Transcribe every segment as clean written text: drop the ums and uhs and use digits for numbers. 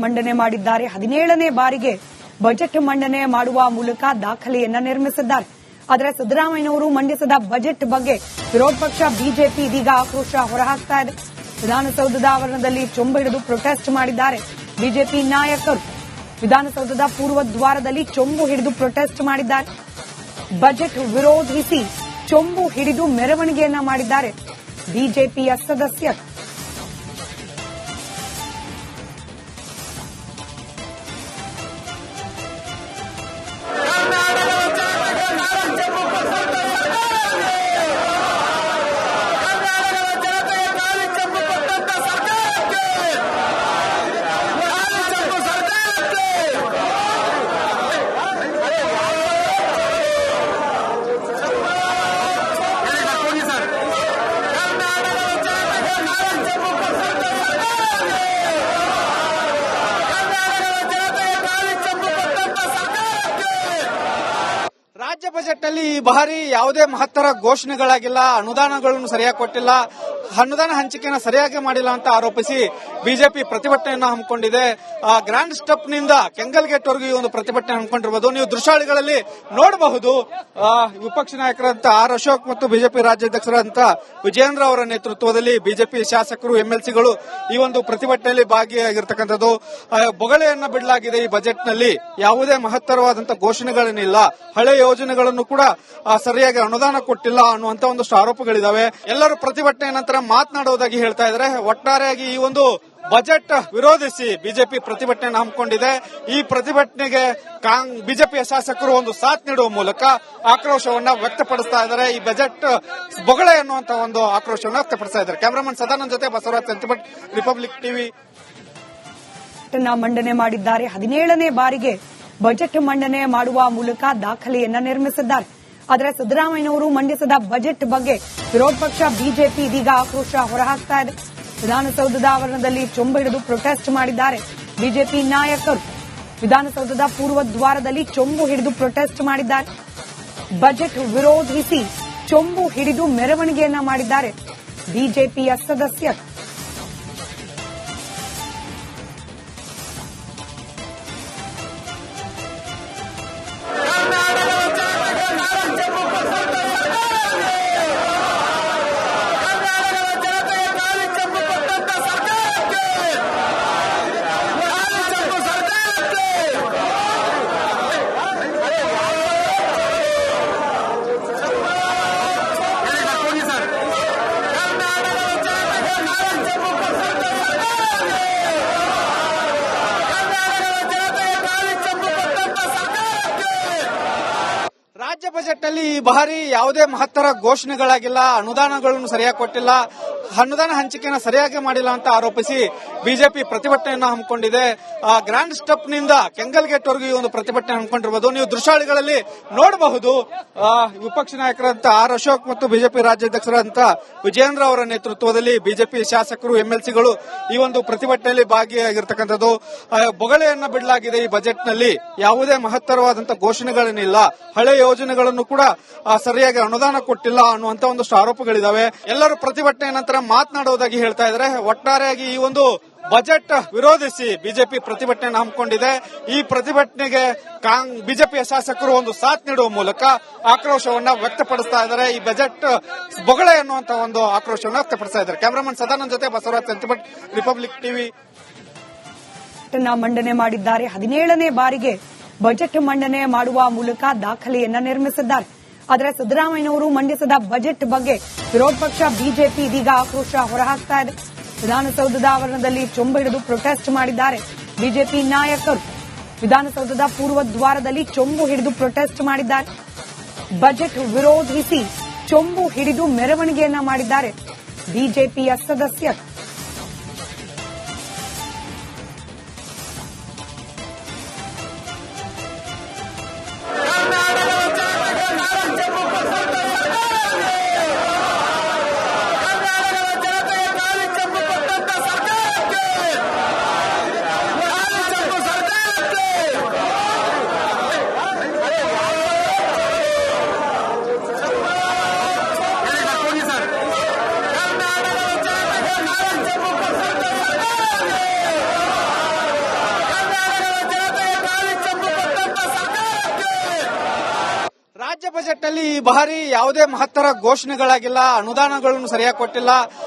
ಮಂಡನೆ ಮಾಡಿದ್ದಾರೆ. 17ನೇ ಬಾರಿಗೆ ಬಜೆಟ್ ಮಂಡನೆ ಮಾಡುವ ಮೂಲಕ ದಾಖಲೆಯನ್ನ ನಿರ್ಮಿಸಿದ್ದಾರೆ. ಆದರೆ ಸಿದ್ದರಾಮಯ್ಯನವರು ಮಂಡಿಸಿದ ಬಜೆಟ್ ಬಗ್ಗೆ ವಿರೋಧ ಪಕ್ಷ ಬಿಜೆಪಿ ಇದೀಗ ಆಕ್ರೋಶ ಹೊರಹಾಕ್ತಾ ಇದೆ. ವಿಧಾನಸೌಧದ ಆವರಣದಲ್ಲಿ ಚೊಂಬು ಹಿಡಿದು ಪ್ರೊಟೆಸ್ಟ್ ಮಾಡಿದ್ದಾರೆ ಬಿಜೆಪಿ ನಾಯಕರು. ವಿಧಾನಸೌಧದ ಪೂರ್ವ ದ್ವಾರದಲ್ಲಿ ಚೊಂಬು ಹಿಡಿದು ಪ್ರೊಟೆಸ್ಟ್ ಮಾಡಿದ್ದಾರೆ. ಬಜೆಟ್ ವಿರೋಧಿಸಿ ಚೊಂಬು ಹಿಡಿದು ಮೆರವಣಿಗೆಯನ್ನ ಮಾಡಿದ್ದಾರೆ ಬಿಜೆಪಿಯ ಸದಸ್ಯರು. ರಾಜ್ಯ ಬಜೆಟ್ನಲ್ಲಿ ಈ ಬಾರಿ ಯಾವುದೇ ಮಹತ್ತರ ಘೋಷಣೆಗಳಾಗಿಲ್ಲ, ಅನುದಾನಗಳನ್ನು ಸರಿಯಾಗಿ ಕೊಟ್ಟಿಲ್ಲ, ಅನುದಾನ ಹಂಚಿಕೆಯನ್ನು ಸರಿಯಾಗಿ ಮಾಡಿಲ್ಲ ಅಂತ ಆರೋಪಿಸಿ ಬಿಜೆಪಿ ಪ್ರತಿಭಟನೆಯನ್ನು ಹಮ್ಮಿಕೊಂಡಿದೆ. ಗ್ರ್ಯಾಂಡ್ ಸ್ಟೆಪ್ ನಿಂದ ಕೆಂಗಲ್ ಗೇಟ್ ವರೆಗೂ ಈ ಒಂದು ಪ್ರತಿಭಟನೆ ಹಮ್ಮಿಕೊಂಡಿರಬಹುದು. ನೀವು ದೃಶ್ಯಾವಳಿಗಳಲ್ಲಿ ನೋಡಬಹುದು. ವಿಪಕ್ಷ ನಾಯಕರಂತ ಆರ್ ಅಶೋಕ್ ಮತ್ತು ಬಿಜೆಪಿ ರಾಜ್ಯಾಧ್ಯಕ್ಷರಂತ ವಿಜಯೇಂದ್ರ ಅವರ ನೇತೃತ್ವದಲ್ಲಿ ಬಿಜೆಪಿ ಶಾಸಕರು ಎಂಎಲ್ಸಿಗಳು ಈ ಒಂದು ಪ್ರತಿಭಟನೆಯಲ್ಲಿ ಭಾಗಿಯಾಗಿರ್ತಕ್ಕಂಥದ್ದು. ಬೊಗಳೆಯನ್ನ ಬಿಡಲಾಗಿದೆ. ಈ ಬಜೆಟ್ನಲ್ಲಿ ಯಾವುದೇ ಮಹತ್ತರವಾದಂತಹ ಘೋಷಣೆಗಳೇನಿಲ್ಲ, ಹಳೆ ಯೋಜನೆಗಳನ್ನು ಕೂಡ ಸರಿಯಾಗಿ ಅನುದಾನ ಕೊಟ್ಟಿಲ್ಲ ಅನ್ನುವಂತ ಒಂದಷ್ಟು ಆರೋಪಗಳಿದಾವೆ. ಎಲ್ಲರೂ ಪ್ರತಿಭಟನೆ ನಂತರ ಮಾತನಾಡುವುದಾಗಿ ಹೇಳ್ತಾ ಇದ್ದಾರೆ. ಒಟ್ಟಾರೆಯಾಗಿ ಈ ಒಂದು ಬಜೆಟ್ ವಿರೋಧಿಸಿ ಬಿಜೆಪಿ ಪ್ರತಿಭಟನೆಯನ್ನು ಹಮ್ಮಿಕೊಂಡಿದೆ. ಈ ಪ್ರತಿಭಟನೆಗೆ ಬಿಜೆಪಿಯ ಶಾಸಕರು ಒಂದು ಸಾಥ್ ನೀಡುವ ಮೂಲಕ ಆಕ್ರೋಶವನ್ನ ವ್ಯಕ್ತಪಡಿಸ್ತಾ ಇದ್ದಾರೆ. ಈ ಬಜೆಟ್ ಬೊಗಳೆ ಅನ್ನುವಂತ ಒಂದು ಆಕ್ರೋಶವನ್ನು ವ್ಯಕ್ತಪಡಿಸ್ತಾ ಇದ್ದಾರೆ. ಕ್ಯಾಮರಾಮನ್ ಸದಾನಂದ್ ಜೊತೆ ಬಸವರಾಜ್ ಸಂತಿಭಟ್, ರಿಪಬ್ಲಿಕ್ ಟಿವಿ. ಮಂಡನೆ ಮಾಡಿದ್ದಾರೆ. 17ನೇ ಬಾರಿಗೆ ಬಜೆಟ್ ಮಂಡನೆ ಮಾಡುವ ಮೂಲಕ ದಾಖಲೆಯನ್ನ ನಿರ್ಮಿಸಿದ್ದಾರೆ. ಆದರೆ ಸಿದ್ದರಾಮಯ್ಯನವರು ಮಂಡಿಸಿದ ಬಜೆಟ್ ಬಗ್ಗೆ ವಿರೋಧ ಪಕ್ಷ ಬಿಜೆಪಿ ಇದೀಗ ಆಕ್ರೋಶ ಹೊರಹಾಕ್ತಾ ಇದೆ. ವಿಧಾನಸೌಧದ ಆವರಣದಲ್ಲಿ ಚೊಂಬು ಹಿಡಿದು ಪ್ರೊಟೆಸ್ಟ್ ಮಾಡಿದ್ದಾರೆ ಬಿಜೆಪಿ ನಾಯಕರು. ವಿಧಾನಸೌಧದ ಪೂರ್ವ ದ್ವಾರದಲ್ಲಿ ಚೊಂಬು ಹಿಡಿದು ಪ್ರೊಟೆಸ್ಟ್ ಮಾಡಿದ್ದಾರೆ. ಬಜೆಟ್ ವಿರೋಧಿಸಿ ಚೊಂಬು ಹಿಡಿದು ಮೆರವಣಿಗೆಯನ್ನ ಮಾಡಿದ್ದಾರೆ ಬಿಜೆಪಿಯ ಸದಸ್ಯರು. ರಾಜ್ಯ ಬಜೆಟ್ನಲ್ಲಿ ಈ ಬಾರಿ ಯಾವುದೇ ಮಹತ್ತರ ಘೋಷಣೆಗಳಾಗಿಲ್ಲ, ಅನುದಾನಗಳನ್ನು ಸರಿಯಾಗಿ ಕೊಟ್ಟಿಲ್ಲ, ಅನುದಾನ ಹಂಚಿಕೆಯನ್ನು ಸರಿಯಾಗಿ ಮಾಡಿಲ್ಲ ಅಂತ ಆರೋಪಿಸಿ ಬಿಜೆಪಿ ಪ್ರತಿಭಟನೆಯನ್ನು ಹಮ್ಮಿಕೊಂಡಿದೆ. ಗ್ರ್ಯಾಂಡ್ ಸ್ಟೆಪ್ ನಿಂದ ಕೆಂಗಲ್ ಗೇಟ್ ವರೆಗೂ ಈ ಒಂದು ಪ್ರತಿಭಟನೆ ಹಮ್ಮಿಕೊಂಡಿರಬಹುದು. ನೀವು ದೃಶ್ಯಾವಳಿಗಳಲ್ಲಿ ನೋಡಬಹುದು. ವಿಪಕ್ಷ ನಾಯಕರಂತ ಆರ್ ಅಶೋಕ್ ಮತ್ತು ಬಿಜೆಪಿ ರಾಜ್ಯಾಧ್ಯಕ್ಷರಂತ ವಿಜಯೇಂದ್ರ ಅವರ ನೇತೃತ್ವದಲ್ಲಿ ಬಿಜೆಪಿ ಶಾಸಕರು ಎಂಎಲ್ಸಿಗಳು ಈ ಒಂದು ಪ್ರತಿಭಟನೆಯಲ್ಲಿ ಭಾಗಿಯಾಗಿರ್ತಕ್ಕಂಥದ್ದು. ಬೊಗಳೆಯನ್ನ ಬಿಡಲಾಗಿದೆ. ಈ ಬಜೆಟ್ನಲ್ಲಿ ಯಾವುದೇ ಮಹತ್ತರವಾದಂತಹ ಘೋಷಣೆಗಳೇನಿಲ್ಲ, ಹಳೆ ಯೋಜನೆಗಳನ್ನು ಕೂಡ ಸರಿಯಾಗಿ ಅನುದಾನ ಕೊಟ್ಟಿಲ್ಲ ಅನ್ನುವಂತ ಒಂದಷ್ಟು ಆರೋಪಗಳಿದಾವೆ. ಎಲ್ಲರೂ ಪ್ರತಿಭಟನೆ ನಂತರ ಮಾತನಾಡುವುದಾಗಿ ಹೇಳ್ತಾ ಇದ್ದಾರೆ. ಒಟ್ಟಾರೆಯಾಗಿ ಈ ಒಂದು ಬಜೆಟ್ ವಿರೋಧಿಸಿ ಬಿಜೆಪಿ ಪ್ರತಿಭಟನೆಯನ್ನು ಹಮ್ಮಿಕೊಂಡಿದೆ. ಈ ಪ್ರತಿಭಟನೆಗೆ ಬಿಜೆಪಿಯ ಶಾಸಕರು ಒಂದು ಸಾಥ್ ನೀಡುವ ಮೂಲಕ ಆಕ್ರೋಶವನ್ನ ವ್ಯಕ್ತಪಡಿಸ್ತಾ ಇದ್ದಾರೆ. ಈ ಬಜೆಟ್ ಬೊಗಳೆ ಅನ್ನುವಂತ ಒಂದು ಆಕ್ರೋಶವನ್ನು ವ್ಯಕ್ತಪಡಿಸ್ತಾ ಇದ್ದಾರೆ. ಕ್ಯಾಮರಾಮನ್ ಸದಾನಂದ್ ಜೊತೆ ಬಸವರಾಜ್ ಸಂತಿಭಟ್, ರಿಪಬ್ಲಿಕ್ ಟಿವಿ. ಮಂಡನೆ ಮಾಡಿದ್ದಾರೆ. 17ನೇ ಬಾರಿಗೆ ಬಜೆಟ್ ಮಂಡನೆ ಮಾಡುವ ಮೂಲಕ ದಾಖಲೆಯನ್ನ ನಿರ್ಮಿಸಿದ್ದಾರೆ. ಆದರೆ ಸಿದ್ದರಾಮಯ್ಯನವರು ಮಂಡಿಸಿದ ಬಜೆಟ್ ಬಗ್ಗೆ ವಿರೋಧ ಪಕ್ಷ ಬಿಜೆಪಿ ಇದೀಗ ಆಕ್ರೋಶ ಹೊರಹಾಕ್ತಾ ಇದೆ. ವಿಧಾನಸೌಧದ ಆವರಣದಲ್ಲಿ ಚೊಂಬು ಹಿಡಿದು ಪ್ರೊಟೆಸ್ಟ್ ಮಾಡಿದ್ದಾರೆ ಬಿಜೆಪಿ ನಾಯಕರು. ವಿಧಾನಸೌಧದ ಪೂರ್ವ ದ್ವಾರದಲ್ಲಿ ಚೊಂಬು ಹಿಡಿದು ಪ್ರೊಟೆಸ್ಟ್ ಮಾಡಿದ್ದಾರೆ. ಬಜೆಟ್ ವಿರೋಧಿಸಿ ಚೊಂಬು ಹಿಡಿದು ಮೆರವಣಿಗೆಯನ್ನ ಮಾಡಿದ್ದಾರೆ ಬಿಜೆಪಿಯ ಸದಸ್ಯರು. ಬಜೆಟ್ ಅಲ್ಲಿ ಈ ಬಾರಿ ಯಾವುದೇ ಮಹತ್ತರ ಘೋಷಣೆಗಳಾಗಿಲ್ಲ, ಅನುದಾನಗಳನ್ನು ಸರಿಯಾಗಿ ಕೊಟ್ಟಿಲ್ಲ,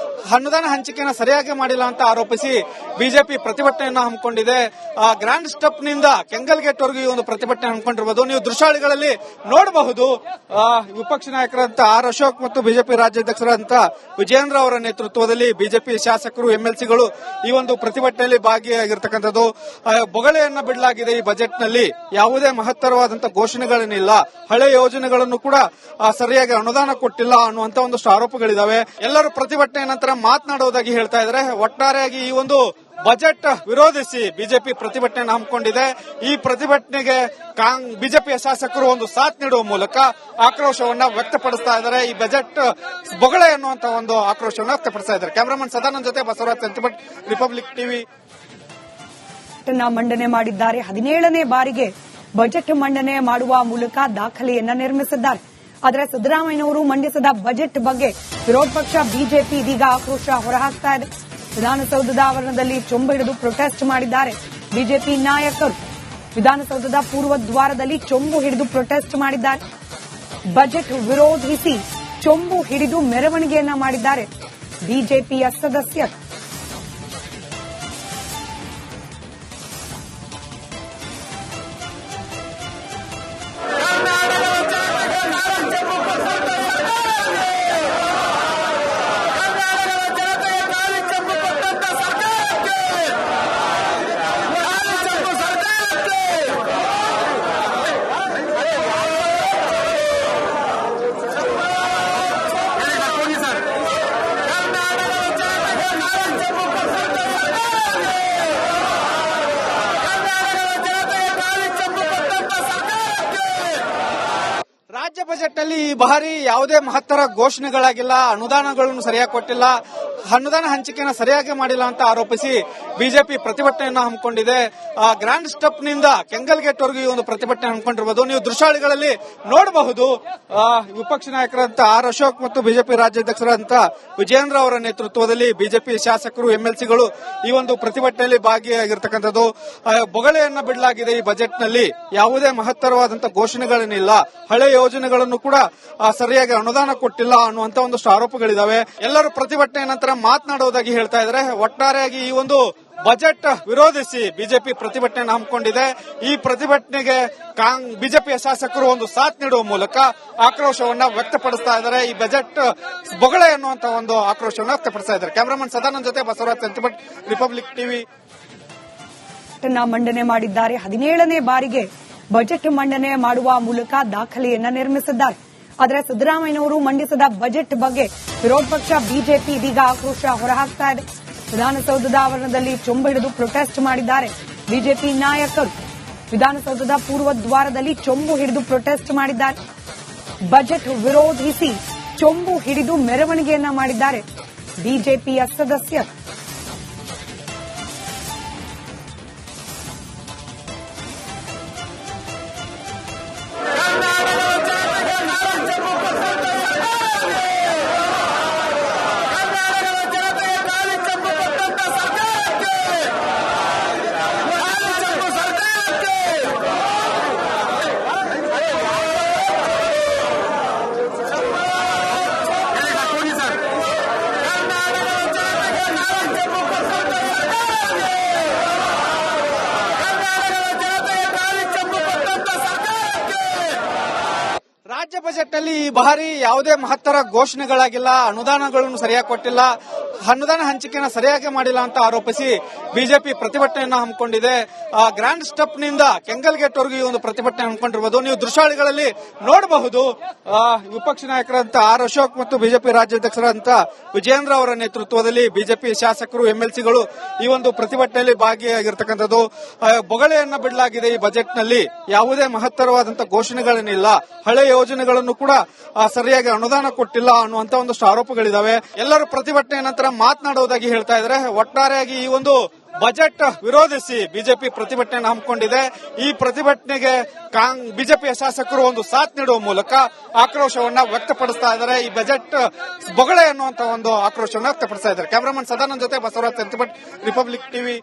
ಅನುದಾನ ಹಂಚಿಕೆಯನ್ನು ಸರಿಯಾಗಿ ಮಾಡಿಲ್ಲ ಅಂತ ಆರೋಪಿಸಿ ಬಿಜೆಪಿ ಪ್ರತಿಭಟನೆಯನ್ನು ಹಮ್ಮಿಕೊಂಡಿದೆ. ಗ್ರ್ಯಾಂಡ್ ಸ್ಟೆಪ್ ನಿಂದ ಕೆಂಗಲ್ ಗೇಟ್ ವರೆಗೂ ಈ ಒಂದು ಪ್ರತಿಭಟನೆ ಹಮ್ಮಿಕೊಂಡಿರಬಹುದು. ನೀವು ದೃಶ್ಯಾವಳಿಗಳಲ್ಲಿ ನೋಡಬಹುದು. ವಿಪಕ್ಷ ನಾಯಕರಂತ ಆರ್ ಅಶೋಕ್ ಮತ್ತು ಬಿಜೆಪಿ ರಾಜ್ಯಾಧ್ಯಕ್ಷರಂತ ವಿಜಯೇಂದ್ರ ಅವರ ನೇತೃತ್ವದಲ್ಲಿ ಬಿಜೆಪಿ ಶಾಸಕರು, ಎಂಎಲ್ಸಿಗಳು ಈ ಒಂದು ಪ್ರತಿಭಟನೆಯಲ್ಲಿ ಭಾಗಿಯಾಗಿರ್ತಕ್ಕಂಥದ್ದು. ಬೊಗಳೆಯನ್ನ ಬಿಡಲಾಗಿದೆ. ಈ ಬಜೆಟ್ ನಲ್ಲಿ ಯಾವುದೇ ಮಹತ್ತರವಾದಂತಹ ಘೋಷಣೆಗಳೇನಿಲ್ಲ, ಹಳೆ ಯೋಜನೆಗಳನ್ನು ಕೂಡ ಸರಿಯಾಗಿ ಅನುದಾನ ಕೊಟ್ಟಿಲ್ಲ ಅನ್ನುವಂತ ಒಂದಷ್ಟು ಆರೋಪಗಳಿದಾವೆ. ಎಲ್ಲರೂ ಪ್ರತಿಭಟನೆ ನಂತರ ಮಾತನಾಡುವುದಾಗಿ ಹೇಳ್ತಾ ಇದ್ದಾರೆ. ಒಟ್ಟಾರೆಯಾಗಿ ಈ ಒಂದು ಬಜೆಟ್ ವಿರೋಧಿಸಿ ಬಿಜೆಪಿ ಪ್ರತಿಭಟನೆಯನ್ನು ಹಮ್ಮಿಕೊಂಡಿದೆ. ಈ ಪ್ರತಿಭಟನೆಗೆ ಬಿಜೆಪಿಯ ಶಾಸಕರು ಒಂದು ಸಾಥ್ ನೀಡುವ ಮೂಲಕ ಆಕ್ರೋಶವನ್ನ ವ್ಯಕ್ತಪಡಿಸ್ತಾ ಇದ್ದಾರೆ. ಈ ಬಜೆಟ್ ಬೊಗಳೆ ಅನ್ನುವಂತ ಒಂದು ಆಕ್ರೋಶವನ್ನು ವ್ಯಕ್ತಪಡಿಸ್ತಾ ಇದ್ದಾರೆ. ಕ್ಯಾಮರಾಮನ್ ಸದಾನಂದ್ ಜೊತೆ ಬಸವರಾಜ್ ಸಂತಿಭಟ್, ರಿಪಬ್ಲಿಕ್ ಟಿವಿ. ಮಂಡನೆ ಮಾಡಿದ್ದಾರೆ. 17ನೇ ಬಾರಿಗೆ ಬಜೆಟ್ ಮಂಡನೆ ಮಾಡುವ ಮೂಲಕ ದಾಖಲೆಯನ್ನ ನಿರ್ಮಿಸಿದ್ದಾರೆ. ಆದರೆ ಸಿದ್ದರಾಮಯ್ಯನವರು ಮಂಡಿಸಿದ ಬಜೆಟ್ ಬಗ್ಗೆ ವಿರೋಧ ಪಕ್ಷ ಬಿಜೆಪಿ ಇದೀಗ ಆಕ್ರೋಶ ಹೊರಹಾಕ್ತಾ ಇದೆ. ವಿಧಾನಸೌಧದ ಆವರಣದಲ್ಲಿ ಚೊಂಬು ಹಿಡಿದು ಪ್ರೊಟೆಸ್ಟ್ ಮಾಡಿದ್ದಾರೆ ಬಿಜೆಪಿ ನಾಯಕರು. ವಿಧಾನಸೌಧದ ಪೂರ್ವ ದ್ವಾರದಲ್ಲಿ ಚೊಂಬು ಹಿಡಿದು ಪ್ರೊಟೆಸ್ಟ್ ಮಾಡಿದ್ದಾರೆ. ಬಜೆಟ್ ವಿರೋಧಿಸಿ ಚೊಂಬು ಹಿಡಿದು ಮೆರವಣಿಗೆಯನ್ನ ಮಾಡಿದ್ದಾರೆ ಬಿಜೆಪಿಯ ಸದಸ್ಯರು. ರಾಜ್ಯ ಬಜೆಟ್ ಅಲ್ಲಿ ಈ ಬಾರಿ ಯಾವುದೇ ಮಹತ್ತರ ಘೋಷಣೆಗಳಾಗಿಲ್ಲ, ಅನುದಾನಗಳನ್ನು ಸರಿಯಾಗಿ ಕೊಟ್ಟಿಲ್ಲ, ಅನುದಾನ ಹಂಚಿಕೆಯನ್ನು ಸರಿಯಾಗಿ ಮಾಡಿಲ್ಲ ಅಂತ ಆರೋಪಿಸಿ ಬಿಜೆಪಿ ಪ್ರತಿಭಟನೆಯನ್ನು ಹಮ್ಮಿಕೊಂಡಿದೆ. ಗ್ರ್ಯಾಂಡ್ ಸ್ಟೆಪ್ ನಿಂದ ಕೆಂಗಲ್ ಗೇಟ್ ವರೆಗೂ ಈ ಒಂದು ಪ್ರತಿಭಟನೆ ಹಮ್ಮಿಕೊಂಡಿರಬಹುದು. ನೀವು ದೃಶ್ಯಾವಳಿಗಳಲ್ಲಿ ನೋಡಬಹುದು. ವಿಪಕ್ಷ ನಾಯಕರಂತ ಆರ್ ಅಶೋಕ್ ಮತ್ತು ಬಿಜೆಪಿ ರಾಜ್ಯಾಧ್ಯಕ್ಷರಂತ ವಿಜಯೇಂದ್ರ ಅವರ ನೇತೃತ್ವದಲ್ಲಿ ಬಿಜೆಪಿ ಶಾಸಕರು, ಎಂಎಲ್ಸಿಗಳು ಈ ಒಂದು ಪ್ರತಿಭಟನೆಯಲ್ಲಿ ಭಾಗಿಯಾಗಿರ್ತಕ್ಕಂಥದ್ದು. ಬೊಗಳೆಯನ್ನ ಬಿಡಲಾಗಿದೆ. ಈ ಬಜೆಟ್ ನಲ್ಲಿ ಯಾವುದೇ ಮಹತ್ತರವಾದಂತಹ ಘೋಷಣೆಗಳೇನಿಲ್ಲ, ಹಳೆ ಯೋಜನೆಗಳನ್ನು ಕೂಡ ಸರಿಯಾಗಿ ಅನುದಾನ ಕೊಟ್ಟಿಲ್ಲ ಅನ್ನುವಂತ ಒಂದಷ್ಟು ಆರೋಪಗಳಿದಾವೆ. ಎಲ್ಲರೂ ಪ್ರತಿಭಟನೆ ನಂತರ ಮಾತನಾಡುವುದಾಗಿ ಹೇಳ್ತಾ ಇದ್ದಾರೆ. ಒಟ್ಟಾರೆಯಾಗಿ ಈ ಒಂದು ಬಜೆಟ್ ವಿರೋಧಿಸಿ ಬಿಜೆಪಿ ಪ್ರತಿಭಟನೆಯನ್ನು ಹಮ್ಮಿಕೊಂಡಿದೆ. ಈ ಪ್ರತಿಭಟನೆಗೆ ಬಿಜೆಪಿಯ ಶಾಸಕರು ಒಂದು ಸಾಥ್ ನೀಡುವ ಮೂಲಕ ಆಕ್ರೋಶವನ್ನ ವ್ಯಕ್ತಪಡಿಸ್ತಾ ಇದ್ದಾರೆ. ಈ ಬಜೆಟ್ ಬೊಗಳೆ ಅನ್ನುವಂತ ಒಂದು ಆಕ್ರೋಶವನ್ನು ವ್ಯಕ್ತಪಡಿಸ್ತಾ ಇದ್ದಾರೆ. ಕ್ಯಾಮರಾಮನ್ ಸದಾನಂದ್ ಜೊತೆ ಬಸವರಾಜ್ ಸಂತಿಭಟ್, ರಿಪಬ್ಲಿಕ್ ಟಿವಿ. ಮಂಡನೆ ಮಾಡಿದ್ದಾರೆ. 17ನೇ ಬಾರಿಗೆ ಬಜೆಟ್ ಮಂಡನೆ ಮಾಡುವ ಮೂಲಕ ದಾಖಲೆಯನ್ನ ನಿರ್ಮಿಸಿದ್ದಾರೆ. ಆದರೆ ಸಿದ್ದರಾಮಯ್ಯನವರು ಮಂಡಿಸಿದ ಬಜೆಟ್ ಬಗ್ಗೆ ವಿರೋಧ ಪಕ್ಷ ಬಿಜೆಪಿ ಇದೀಗ ಆಕ್ರೋಶ ಹೊರಹಾಕ್ತಾ ಇದೆ. ವಿಧಾನಸೌಧದ ಆವರಣದಲ್ಲಿ ಚೊಂಬು ಹಿಡಿದು ಪ್ರೊಟೆಸ್ಟ್ ಮಾಡಿದ್ದಾರೆ ಬಿಜೆಪಿ ನಾಯಕರು. ವಿಧಾನಸೌಧದ ಪೂರ್ವ ದ್ವಾರದಲ್ಲಿ ಚೊಂಬು ಹಿಡಿದು ಪ್ರೊಟೆಸ್ಟ್ ಮಾಡಿದ್ದಾರೆ. ಬಜೆಟ್ ವಿರೋಧಿಸಿ ಚೊಂಬು ಹಿಡಿದು ಮೆರವಣಿಗೆಯನ್ನ ಮಾಡಿದ್ದಾರೆ ಬಿಜೆಪಿಯ ಸದಸ್ಯರು. ರಾಜ್ಯ ಬಜೆಟ್ ಅಲ್ಲಿ ಈ ಬಾರಿ ಯಾವುದೇ ಮಹತ್ತರ ಘೋಷಣೆಗಳಾಗಿಲ್ಲ, ಅನುದಾನಗಳನ್ನು ಸರಿಯಾಗಿ ಕೊಟ್ಟಿಲ್ಲ, ಅನುದಾನ ಹಂಚಿಕೆಯನ್ನು ಸರಿಯಾಗಿ ಮಾಡಿಲ್ಲ ಅಂತ ಆರೋಪಿಸಿ ಬಿಜೆಪಿ ಪ್ರತಿಭಟನೆಯನ್ನು ಹಮ್ಮಿಕೊಂಡಿದೆ. ಗ್ರ್ಯಾಂಡ್ ಸ್ಟೆಪ್ ನಿಂದ ಕೆಂಗಲ್ ಗೇಟ್ ವರೆಗೂ ಈ ಒಂದು ಪ್ರತಿಭಟನೆ ಹಮ್ಮಿಕೊಂಡಿರಬಹುದು. ನೀವು ದೃಶ್ಯಾವಳಿಗಳಲ್ಲಿ ನೋಡಬಹುದು. ವಿಪಕ್ಷ ನಾಯಕರಂತ ಆರ್ ಅಶೋಕ್ ಮತ್ತು ಬಿಜೆಪಿ ರಾಜ್ಯಾಧ್ಯಕ್ಷರಂತ ವಿಜಯೇಂದ್ರ ಅವರ ನೇತೃತ್ವದಲ್ಲಿ ಬಿಜೆಪಿ ಶಾಸಕರು, ಎಂಎಲ್ಸಿಗಳು ಈ ಒಂದು ಪ್ರತಿಭಟನೆಯಲ್ಲಿ ಭಾಗಿಯಾಗಿರ್ತಕ್ಕಂಥದ್ದು. ಬೊಗಳೆಯನ್ನ ಬಿಡಲಾಗಿದೆ. ಈ ಬಜೆಟ್ ನಲ್ಲಿ ಯಾವುದೇ ಮಹತ್ತರವಾದಂತಹ ಘೋಷಣೆಗಳೇನಿಲ್ಲ, ಹಳೆ ಯೋಜನೆಗಳನ್ನು ಕೂಡ ಸರಿಯಾಗಿ ಅನುದಾನ ಕೊಟ್ಟಿಲ್ಲ ಅನ್ನುವಂತ ಒಂದಷ್ಟು ಆರೋಪಗಳಿದಾವೆ. ಎಲ್ಲರೂ ಪ್ರತಿಭಟನೆ ನಂತರ ಮಾತನಾಡುವುದಾಗಿ ಹೇಳ್ತಾ ಇದ್ದಾರೆ. ಒಟ್ಟಾರೆಯಾಗಿ ಈ ಒಂದು ಬಜೆಟ್ ವಿರೋಧಿಸಿ ಬಿಜೆಪಿ ಪ್ರತಿಭಟನೆಯನ್ನು ಹಮ್ಮಿಕೊಂಡಿದೆ. ಈ ಪ್ರತಿಭಟನೆಗೆ ಬಿಜೆಪಿಯ ಶಾಸಕರು ಒಂದು ಸಾಥ್ ನೀಡುವ ಮೂಲಕ ಆಕ್ರೋಶವನ್ನ ವ್ಯಕ್ತಪಡಿಸ್ತಾ ಇದ್ದಾರೆ. ಈ ಬಜೆಟ್ ಬೊಗಳೆ ಅನ್ನುವಂತ ಒಂದು ಆಕ್ರೋಶವನ್ನು ವ್ಯಕ್ತಪಡಿಸ್ತಾ ಇದ್ದಾರೆ. ಕ್ಯಾಮರಾಮನ್ ಸದಾನಂದ್ ಜೊತೆ ಬಸವರಾಜ್ ಸಂತಿಭಟ್, ರಿಪಬ್ಲಿಕ್ ಟಿವಿ.